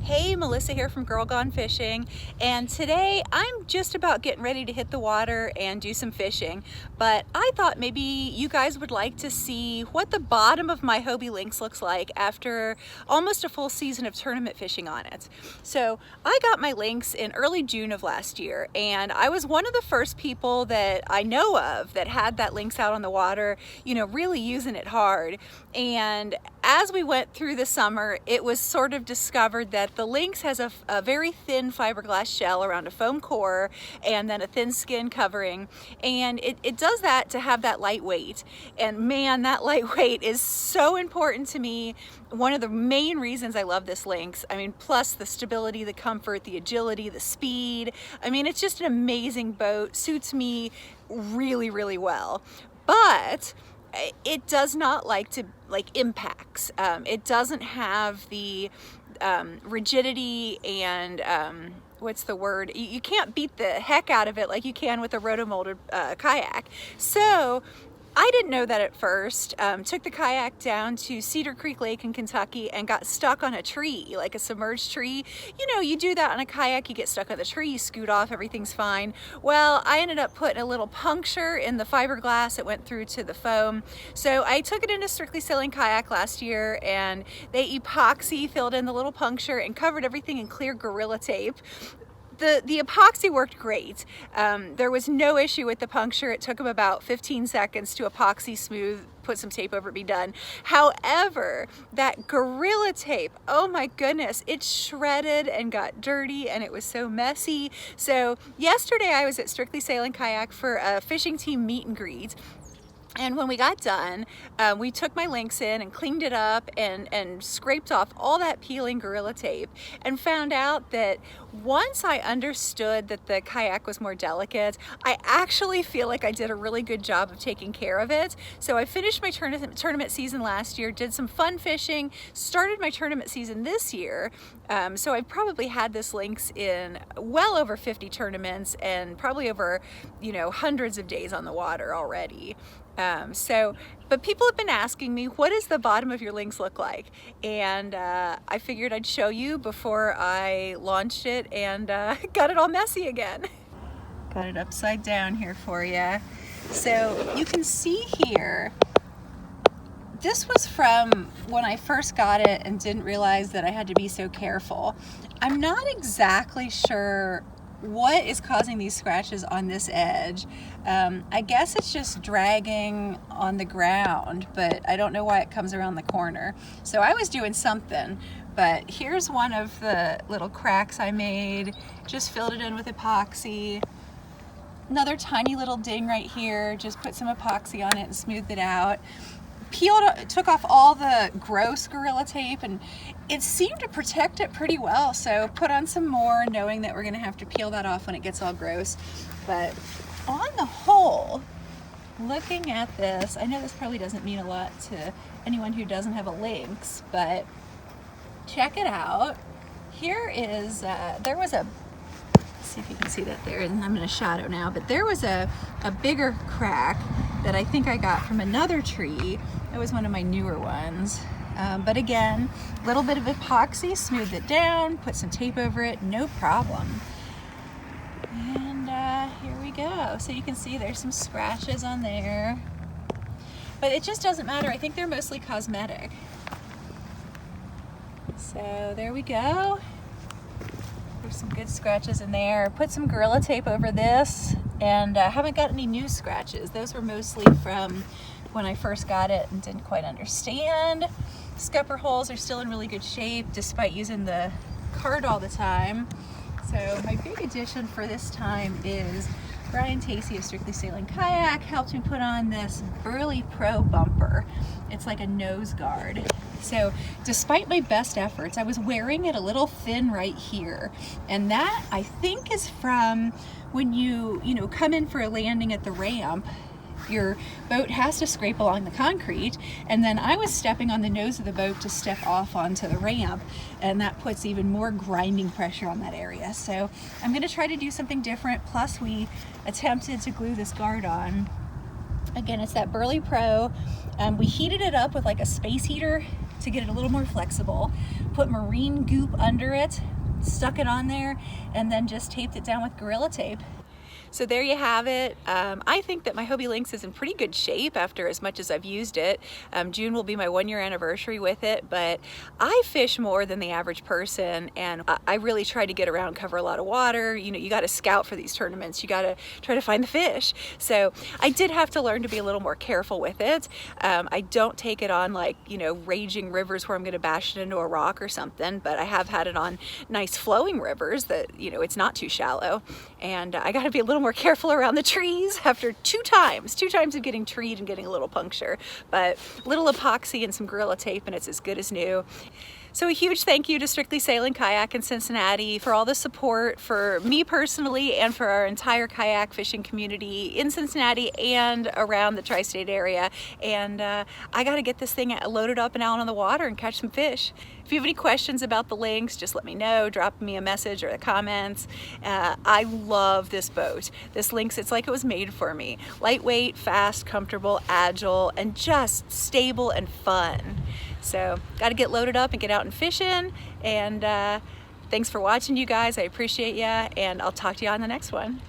Hey, Melissa here from GirlGoneFishing, and today I'm just about getting ready to hit the water and do some fishing, but I thought maybe you guys would like to see what the bottom of my Hobie Lynx looks like after almost a full season of tournament fishing on it. So I got my Lynx in early June of last year, and I was one of the first people that I know of that had that Lynx out on the water, you know, really using it hard. And as we went through the summer, it was sort of discovered that the Lynx has a very thin fiberglass shell around a foam core and then a thin skin covering, and it does that to have that lightweight. And man, that lightweight is so important to me. One of the main reasons I love this Lynx, I mean, plus the stability, the comfort, the agility, the speed. I mean, it's just an amazing boat, suits me really, really well. But it does not like impacts. It doesn't have the rigidity and what's the word? You can't beat the heck out of it like you can with a rotomolded kayak. So I didn't know that at first. Took the kayak down to Cedar Creek Lake in Kentucky and got stuck on a tree, like a submerged tree. You know, you do that on a kayak, you get stuck on the tree, you scoot off, everything's fine. Well, I ended up putting a little puncture in the fiberglass. It went through to the foam. So I took it into Strictly Sailing Kayak last year, and they epoxy filled in the little puncture and covered everything in clear Gorilla Tape. The epoxy worked great. There was no issue with the puncture. It took them about 15 seconds to epoxy smooth, put some tape over it, be done. However, that Gorilla Tape, oh my goodness, it shredded and got dirty, and it was so messy. So yesterday I was at Strictly Sailing Kayak for a fishing team meet and greet. And when we got done, we took my Lynx in and cleaned it up and scraped off all that peeling Gorilla Tape, and found out that once I understood that the kayak was more delicate, I actually feel like I did a really good job of taking care of it. So I finished my tournament season last year, did some fun fishing, started my tournament season this year. So I've probably had this Lynx in well over 50 tournaments and probably over, you know, hundreds of days on the water already. But people have been asking me, what does the bottom of your Lynx look like? And I figured I'd show you before I launched it and got it all messy again. Got it upside down here for you. So you can see here, this was from when I first got it and didn't realize that I had to be so careful. I'm not exactly sure what is causing these scratches on this edge. I guess it's just dragging on the ground, but I don't know why it comes around the corner. So I was doing something, but here's one of the little cracks I made. Just filled it in with epoxy. Another tiny little ding right here, just put some epoxy on it and smoothed it out. Took off all the gross Gorilla Tape, and it seemed to protect it pretty well, so put on some more, knowing that we're gonna have to peel that off when it gets all gross. But on the whole, looking at this, I know this probably doesn't mean a lot to anyone who doesn't have a Lynx, but check it out. Here is, there was a, see if you can see that there, and I'm in a shadow now, but there was a bigger crack that I think I got from another tree. It was one of my newer ones. But again, a little bit of epoxy, smoothed it down, put some tape over it, no problem. And here we go. So you can see there's some scratches on there. But it just doesn't matter. I think they're mostly cosmetic. So there we go. There's some good scratches in there. Put some Gorilla Tape over this, and haven't got any new scratches. Those were mostly from when I first got it and didn't quite understand. Scupper holes are still in really good shape despite using the cart all the time. So my big addition for this time is Brian Tacey of Strictly Sailing Kayak helped me put on this BerleyPro Bumper. It's like a nose guard. So despite my best efforts, I was wearing it a little thin right here. And that, I think, is from when you come in for a landing at the ramp. Your boat has to scrape along the concrete, and then I was stepping on the nose of the boat to step off onto the ramp, and that puts even more grinding pressure on that area. So I'm going to try to do something different. Plus we attempted to glue this guard on Again, it's that BerleyPro. We heated it up with like a space heater to get it a little more flexible. Put Marine Goop under it, stuck it on there, and then just taped it down with Gorilla Tape. So there you have it. I think that my Hobie Lynx is in pretty good shape after as much as I've used it. June will be my 1-year anniversary with it, but I fish more than the average person, and I really try to get around, cover a lot of water. You know, you got to scout for these tournaments. You got to try to find the fish. So I did have to learn to be a little more careful with it. I don't take it on like, you know, raging rivers where I'm going to bash it into a rock or something, but I have had it on nice flowing rivers that, you know, it's not too shallow. And I got to be a little more careful around the trees after two times of getting treed and getting a little puncture. But a little epoxy and some Gorilla Tape and it's as good as new. So a huge thank you to Strictly Sail Kayak in Cincinnati for all the support for me personally and for our entire kayak fishing community in Cincinnati and around the tri-state area. And I got to get this thing loaded up and out on the water and catch some fish. If you have any questions about the Lynx, just let me know. Drop me a message or the comments. I love this boat. This Lynx, it's like it was made for me. Lightweight, fast, comfortable, agile, and just stable and fun. So got to get loaded up and get out and fishing. And thanks for watching, you guys. I appreciate ya, and I'll talk to you on the next one.